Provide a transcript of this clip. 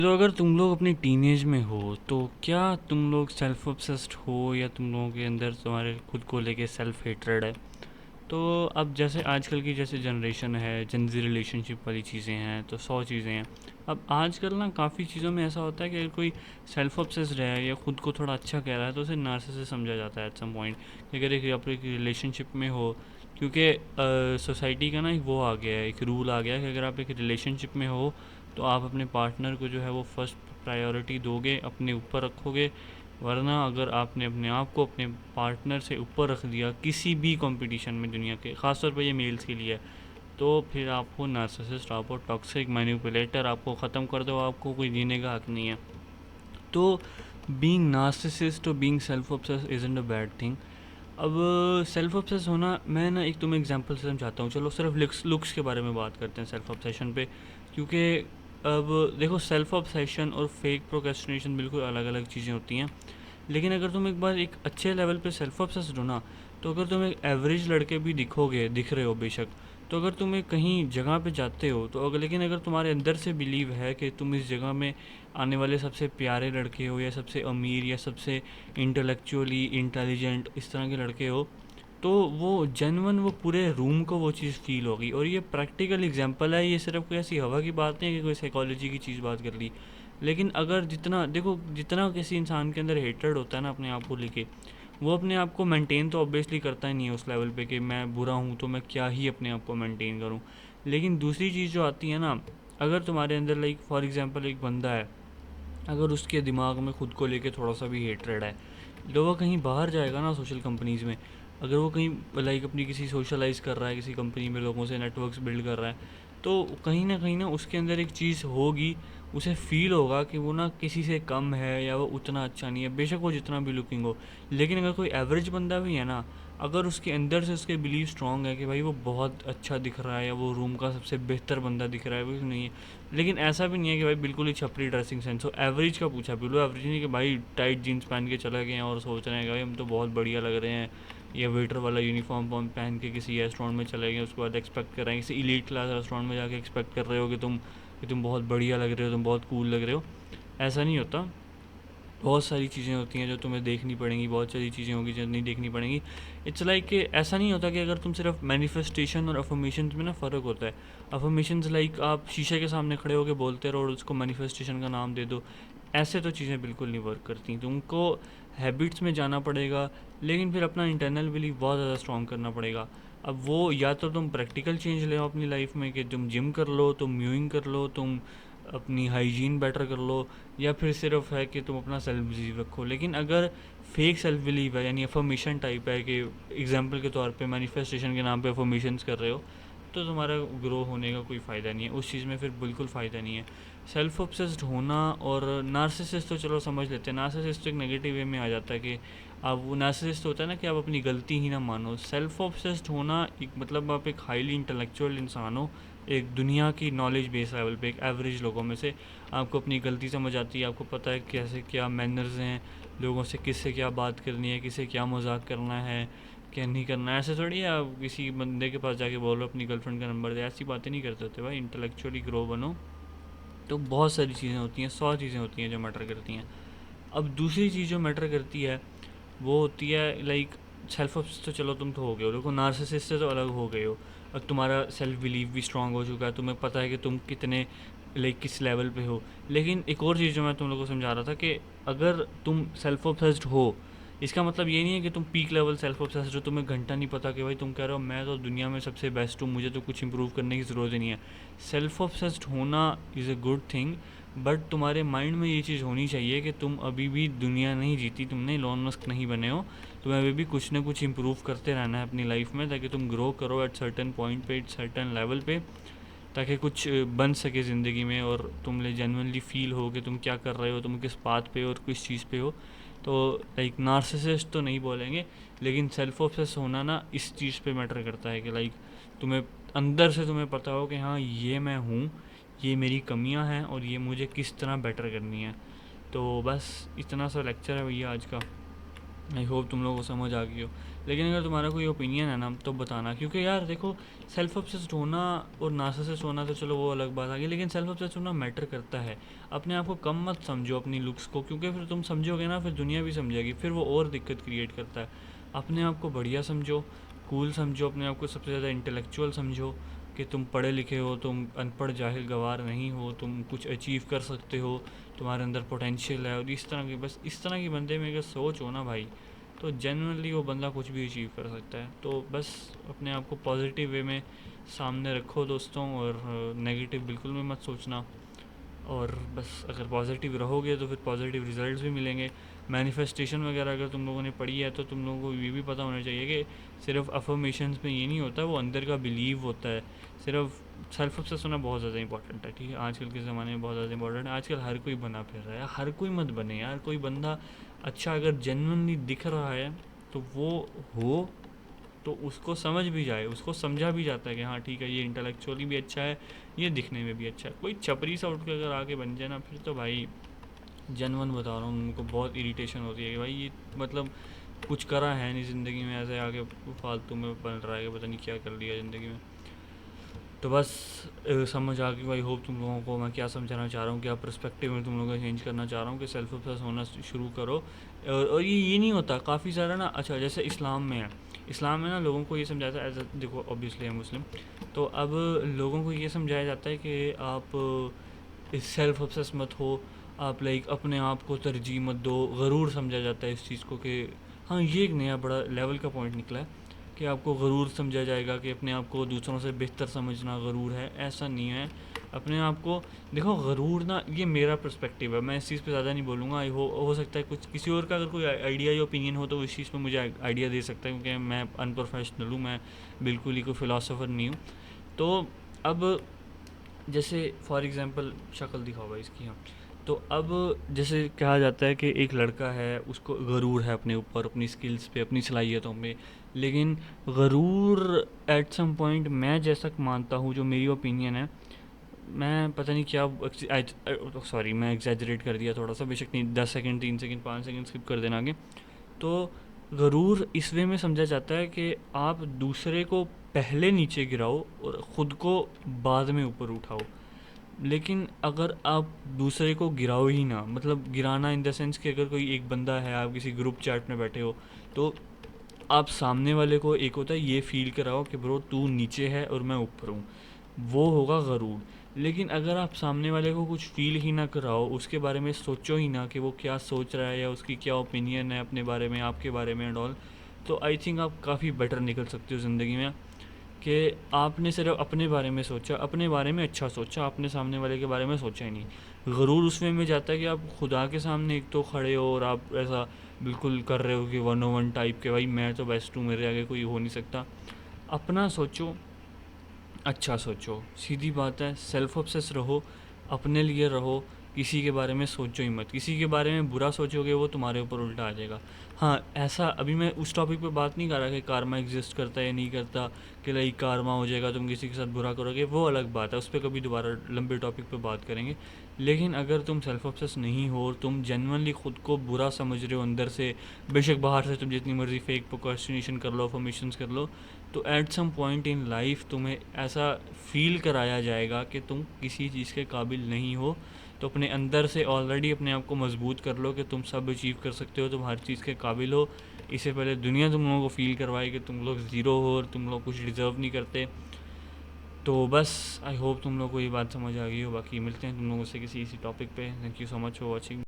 तो अगर तुम लोग अपनी टीनेज में हो तो क्या तुम लोग सेल्फ ऑब्सेस्ड हो या तुम लोगों के अंदर तुम्हारे खुद को लेके सेल्फ हेट्रेड है। तो अब जैसे आजकल की जैसे जनरेशन है, जनजी रिलेशनशिप वाली चीज़ें हैं, तो 100 चीज़ें हैं। अब आजकल ना काफ़ी चीज़ों में ऐसा होता है कि अगर कोई सेल्फ ऑब्सेस्ड है या खुद को थोड़ा अच्छा कह रहा है तो उसे नार्सिसिस्ट समझा जाता है एट सम पॉइंट, कि अगर एक आप एक रिलेशनशिप में हो। क्योंकि सोसाइटी का ना एक वो आ गया है, एक रूल आ गया है कि अगर आप एक रिलेशनशिप में हो तो आप अपने पार्टनर को जो है वो फर्स्ट प्रायोरिटी दोगे, अपने ऊपर रखोगे। वरना अगर आपने अपने आप को अपने पार्टनर से ऊपर रख दिया किसी भी कंपटीशन में दुनिया के, ख़ासतौर पर ये मेल्स के लिए है, तो फिर आप हो नार्सिसिस्ट, आप हो टॉक्सिक मैनिपुलेटर, आपको ख़त्म कर दो, आपको कोई जीने का हक नहीं है। तो बीइंग नार्सिसिस्ट और being self obsess isn't a bad thing. अब सेल्फ ऑब्सेस होना, मैं ना एक तुम्हें एग्जांपल से समझाता हूँ। चलो सिर्फ लुक्स के बारे में बात करते हैं सेल्फ ऑब्सेशन पे, क्योंकि अब देखो सेल्फ ऑब्सेशन और फेक प्रोक्रेस्टिनेशन बिल्कुल अलग अलग चीज़ें होती हैं। लेकिन अगर तुम एक बार एक अच्छे लेवल पे सेल्फ ऑब्सेस्ड हो ना, तो अगर तुम एक एवरेज लड़के भी दिख रहे हो बेशक, तो अगर तुम एक कहीं जगह पे जाते हो तो अगर, लेकिन अगर तुम्हारे अंदर से बिलीव है कि तुम इस जगह में आने वाले सबसे प्यारे लड़के हो या सबसे अमीर या सबसे इंटेलेक्चुअली इंटेलिजेंट इस तरह के लड़के हो, तो वो जेन्युइन वो पूरे रूम को वो चीज़ फील होगी। और ये प्रैक्टिकल एग्जांपल है, ये सिर्फ कोई ऐसी हवा की बात नहीं है कि कोई साइकोलॉजी की चीज़ बात कर ली। लेकिन अगर जितना देखो, जितना किसी इंसान के अंदर हेटरेड होता है ना अपने आप को लेके, वो अपने आप को मेंटेन तो ऑब्वियसली करता ही नहीं है उस लेवल पे कि मैं बुरा हूँ तो मैं क्या ही अपने आप को मेंटेन करूँ। लेकिन दूसरी चीज़ जो आती है ना, अगर तुम्हारे अंदर लाइक फॉर एग्जांपल एक बंदा है, अगर उसके दिमाग में खुद को लेके थोड़ा सा भी हेटरेड है, तो वो कहीं बाहर जाएगा ना सोशल कंपनीज़ में, अगर वो कहीं लाइक अपनी किसी सोशलाइज कर रहा है, किसी कंपनी में लोगों से नेटवर्क्स बिल्ड कर रहा है, तो कहीं ना उसके अंदर एक चीज़ होगी, उसे फील होगा कि वो ना किसी से कम है या वो उतना अच्छा नहीं है, बेशक वो जितना भी लुकिंग हो। लेकिन अगर कोई एवरेज बंदा भी है ना, अगर उसके अंदर से उसके बिलीव स्ट्रांग है कि भाई वो बहुत अच्छा दिख रहा है या वो रूम का सबसे बेहतर बंदा दिख रहा है, वो नहीं है। लेकिन ऐसा भी नहीं है कि भाई बिल्कुल ही छपरी ड्रेसिंग सेंस हो, एवरेज का पूछा, बिल्कुल एवरेज नहीं कि भाई टाइट जीन्स पहन के चले गए हैं और सोच रहे हैं कि भाई हम तो बहुत बढ़िया लग रहे हैं, या वेटर वाला यूनिफॉर्म पहन के किसी रेस्टोरेंट में चले गए, उसके बाद एक्सपेक्ट कर रहे हैं किसी इलीट क्लास रेस्टोरेंट में जाके एक्सपेक्ट कर रहे हो कि तुम बहुत बढ़िया लग रहे हो, तुम बहुत कूल लग रहे हो। ऐसा नहीं होता। बहुत सारी चीज़ें होती हैं जो तुम्हें देखनी पड़ेंगी, बहुत सारी चीज़ें होंगी जो नहीं देखनी पड़ेंगी। इट्स लाइक कि ऐसा नहीं होता कि अगर तुम सिर्फ मैनिफेस्टेशन और अफर्मेशन में ना फ़र्क होता है। अफर्मेशंस लाइक आप शीशे के सामने खड़े होकर बोलते रहो और उसको मैनिफेस्टेशन का नाम दे दो, ऐसे तो चीज़ें बिल्कुल नहीं वर्क करती। तुमको हैबिट्स में जाना पड़ेगा, लेकिन फिर अपना इंटरनल बिलीफ बहुत ज़्यादा स्ट्रॉन्ग करना पड़ेगा। अब वो या तो तुम प्रैक्टिकल चेंज ले आओ अपनी लाइफ में कि तुम जिम कर लो, तुम म्यूइंग कर लो, तुम अपनी हाइजीन बेटर कर लो, या फिर सिर्फ है कि तुम अपना सेल्फ बिलीव रखो। लेकिन अगर फेक सेल्फ बिलीव है, यानी अफर्मेशन टाइप है कि एग्जांपल के तौर पे मैनिफेस्टेशन के नाम पे अफर्मेशंस कर रहे हो, तो तुम्हारा ग्रो होने का कोई फ़ायदा नहीं है उस चीज़ में, फिर बिल्कुल फ़ायदा नहीं है। सेल्फ ऑब्सेस्ड होना और नार्सिसिस्ट तो चलो समझ लेते हैं, नार्सिसिस्ट तो एक नेगेटिव वे में आ जाता है कि अब वो नार्सिसिस्ट होता है ना कि आप अपनी गलती ही ना मानो। सेल्फ ऑब्सेस्ड होना एक मतलब आप एक हाईली इंटेलेक्चुअल इंसान हो, एक दुनिया की नॉलेज बेस लेवल पे एक एवरेज लोगों में से, आपको अपनी गलती समझ आती है, आपको पता है कैसे क्या मैनर्स हैं, लोगों से किससे क्या बात करनी है, किससे क्या मजाक करना है, क्या नहीं करना है। ऐसे थोड़ी है आप किसी बंदे के पास जाके बोलो अपनी गर्लफ्रेंड का नंबर दे, ऐसी बातें नहीं करते होते भाई। इंटेलेक्चुअली ग्रो बनो। तो बहुत सारी चीज़ें होती हैं, 100 चीज़ें होती हैं जो मैटर करती हैं। अब दूसरी चीज़ जो मैटर करती है वो होती है लाइक सेल्फ ऑब्सेस्ड तो चलो तुम तो हो गए हो, देखो नार्सिसिस्ट से तो अलग हो गए हो। अब तुम्हारा सेल्फ बिलीव भी स्ट्रांग हो चुका है, तुम्हें पता है कि तुम कितने लाइक किस लेवल पे हो। लेकिन एक और चीज़ जो मैं तुम लोगों को समझा रहा था कि अगर तुम सेल्फ ऑब्सेस्ड हो, इसका मतलब ये नहीं है कि तुम पीक लेवल सेल्फ ऑब्सेस्ड हो, तुम्हें घंटा नहीं पता कि भाई तुम कह रहे हो मैं तो दुनिया में सबसे बेस्ट हूँ, मुझे तो कुछ इंप्रूव करने की ज़रूरत ही नहीं है। सेल्फ ऑब्सेस्ड होना is a good thing, but तुम्हारे माइंड में ये चीज़ होनी चाहिए कि तुम अभी भी दुनिया नहीं जीती, तुमने इलॉन मस्क नहीं बने हो। तुम्हें अभी भी कुछ ना कुछ इंप्रूव करते रहना है अपनी लाइफ में, ताकि तुम ग्रो करो एट सर्टन पॉइंट पे, एट सर्टन लेवल पे, ताकि कुछ बन सके ज़िंदगी में और तुमने जेनुइनली फील हो कि तुम क्या कर रहे हो, तुम किस पाथ पे हो और किस चीज़ पे हो। तो लाइक नार्सिसिस्ट तो नहीं बोलेंगे, लेकिन सेल्फ ऑब्सेस होना ना इस चीज़ पे मैटर करता है कि लाइक तुम्हें अंदर से तुम्हें पता हो कि हाँ ये मैं हूँ, ये मेरी कमियां हैं और ये मुझे किस तरह बेटर करनी है। तो बस इतना सा लेक्चर है भैया आज का। आई होप तुम लोगों को समझ आ गई हो। लेकिन अगर तुम्हारा कोई ओपिनियन है ना तो बताना, क्योंकि यार देखो, सेल्फ ऑब्सेस्ड होना और नार्सिसिस्ट होना तो चलो वो अलग बात आ गई, लेकिन सेल्फ ऑब्सेस्ड होना मैटर करता है। अपने आप को कम मत समझो अपनी लुक्स को, क्योंकि फिर तुम समझोगे ना फिर दुनिया भी समझेगी, फिर वो और दिक्कत क्रिएट करता है। अपने आप को बढ़िया समझो, कूल समझो, अपने आप को सबसे ज़्यादा इंटेलेक्चुअल समझो कि तुम पढ़े लिखे हो, तुम अनपढ़ जाहिल गवार नहीं हो, तुम कुछ अचीव कर सकते हो, तुम्हारे अंदर पोटेंशियल है। और इस तरह की, बस इस तरह की बंदे में अगर सोच हो ना भाई, तो जेनुअनली वो बंदा कुछ भी अचीव कर सकता है। तो बस अपने आप को पॉजिटिव वे में सामने रखो दोस्तों, और नेगेटिव बिल्कुल भी मत सोचना। और बस अगर पॉजिटिव रहोगे तो फिर पॉजिटिव रिजल्ट्स भी मिलेंगे। मैनिफेस्टेशन वगैरह अगर तुम लोगों ने पढ़ी है तो तुम लोगों को ये भी पता होना चाहिए कि सिर्फ अफर्मेशंस में ये नहीं होता, वो अंदर का बिलीव होता है। सिर्फ सेल्फ ऑब्सेस होना बहुत ज़्यादा इंपॉर्टेंट है, ठीक है, आजकल के ज़माने में बहुत ज़्यादा इंपॉर्टेंट है। आजकल हर कोई बना फिर रहा है, हर कोई मत बने यार। कोई बंदा अच्छा अगर जेन्युइनली दिख रहा है तो वो हो, तो उसको समझ भी जाए, उसको समझा भी जाता है कि हाँ ठीक है, ये इंटेलेक्चुअली भी अच्छा है, ये दिखने में भी अच्छा है। कोई छपरी सा उठ के अगर आगे बन जाए ना, फिर तो भाई जनवन बता रहा हूँ, उनको बहुत इरिटेशन होती है कि भाई ये मतलब कुछ करा है नहीं ज़िंदगी में, ऐसे आगे फालतू में बन रहा है कि पता नहीं क्या कर लिया ज़िंदगी में। तो बस समझ आ गई भाई होप तुम लोगों को मैं क्या समझाना चाह रहा हूँ, क्या पर्सपेक्टिव में तुम लोगों का चेंज करना चाह रहा हूँ कि सेल्फ ऑब्सेस होना शुरू करो। और ये नहीं होता काफ़ी सारा ना, अच्छा जैसे इस्लाम में है, इस्लाम में ना लोगों को ये समझाया था, एज देखो ऑब्वियसली है मुस्लिम, तो अब लोगों को ये समझाया जाता है कि आप सेल्फ ऑब्सेस मत हो, आप लाइक अपने आप को तरजीह मत दो। गरूर समझा जाता है इस चीज़ को कि हाँ, ये एक नया बड़ा लेवल का पॉइंट निकला है कि आपको गरूर समझा जाएगा कि अपने आप को दूसरों से बेहतर समझना गरूर है। ऐसा नहीं है। अपने आप को देखो, गरूर ना, ये मेरा पर्सपेक्टिव है, मैं इस चीज़ पे ज़्यादा नहीं बोलूँगा। हो सकता है कुछ किसी और का अगर कोई आइडिया या ओपिनियन हो तो वो इस चीज़ पे मुझे आइडिया दे सकता है, क्योंकि मैं अनप्रोफेशनल हूँ, मैं बिल्कुल ही कोई फ़िलासफ़र नहीं हूँ। तो अब जैसे फॉर एग्ज़ाम्पल शक्ल दिखाओ भाई इसकी, हाँ। तो अब जैसे कहा जाता है कि एक लड़का है, उसको गरूर है अपने ऊपर, अपनी स्किल्स पे, अपनी सलाहियतों में। लेकिन गरूर एट सम पॉइंट, मैं जैसा मानता हूँ, जो मेरी ओपिनियन है, मैं पता नहीं क्या, सॉरी मैं एग्जैजरेट कर दिया थोड़ा सा, बेशक नहीं, 10 सेकंड, 3 सेकंड, 5 सेकंड स्किप कर देना आगे। तो गरूर इस वे में समझा जाता है कि आप दूसरे को पहले नीचे गिराओ और ख़ुद को बाद में ऊपर उठाओ। लेकिन अगर आप दूसरे को गिराओ ही ना, मतलब गिराना इन द सेंस कि अगर कोई एक बंदा है, आप किसी ग्रुप चैट में बैठे हो, तो आप सामने वाले को, एक होता है ये फील कराओ कि ब्रो तू नीचे है और मैं ऊपर हूँ, वो होगा गरूर। लेकिन अगर आप सामने वाले को कुछ फील ही ना कराओ, उसके बारे में सोचो ही ना कि वो क्या सोच रहा है या उसकी क्या ओपिनियन है अपने बारे में, आपके बारे में एंड ऑल, तो आई थिंक आप काफ़ी बेटर निकल सकते हो ज़िंदगी में। कि आपने सिर्फ अपने बारे में सोचा, अपने बारे में अच्छा सोचा, आपने सामने वाले के बारे में सोचा ही नहीं। गरूर उसमें में जाता है कि आप खुदा के सामने एक तो खड़े हो और आप ऐसा बिल्कुल कर रहे हो कि 101 टाइप के, भाई मैं तो बेस्ट हूँ, मेरे आगे कोई हो नहीं सकता। अपना सोचो, अच्छा सोचो, सीधी बात है। सेल्फ ऑब्सेस रहो, अपने लिए रहो, किसी के बारे में सोचो ही मत। किसी के बारे में बुरा सोचोगे वो तुम्हारे ऊपर उल्टा आ जाएगा। हाँ, ऐसा अभी मैं उस टॉपिक पे बात नहीं कर रहा कि कार्मा एग्जिस्ट करता है या नहीं करता, कि लाइक कार्मा हो जाएगा तुम किसी के साथ बुरा करोगे, वो अलग बात है, उस पर कभी दोबारा लंबे टॉपिक पे बात करेंगे। लेकिन अगर तुम सेल्फ ऑब्सेस नहीं हो और तुम जेन्युइनली खुद को बुरा समझ रहे हो अंदर से, बेशक बाहर से तुम जितनी मर्जी फेक प्रोक्रेस्टिनेशन कर लो, फॉर्मेशंस कर लो, तो at some point in life तुम्हें ऐसा फील कराया जाएगा कि तुम किसी चीज़ के काबिल नहीं हो। तो अपने अंदर से ऑलरेडी अपने आप को मजबूत कर लो कि तुम सब अचीव कर सकते हो, तुम हर चीज़ के काबिल हो। इससे पहले दुनिया तुम लोगों को फील करवाए कि तुम लोग ज़ीरो हो और तुम लोग कुछ डिज़र्व नहीं करते। तो बस आई होप तुम लोग को ये बात समझ आ गई हो। बाकी मिलते हैं तुम लोगों से किसी इसी टॉपिक पे। Thank you so much for watching.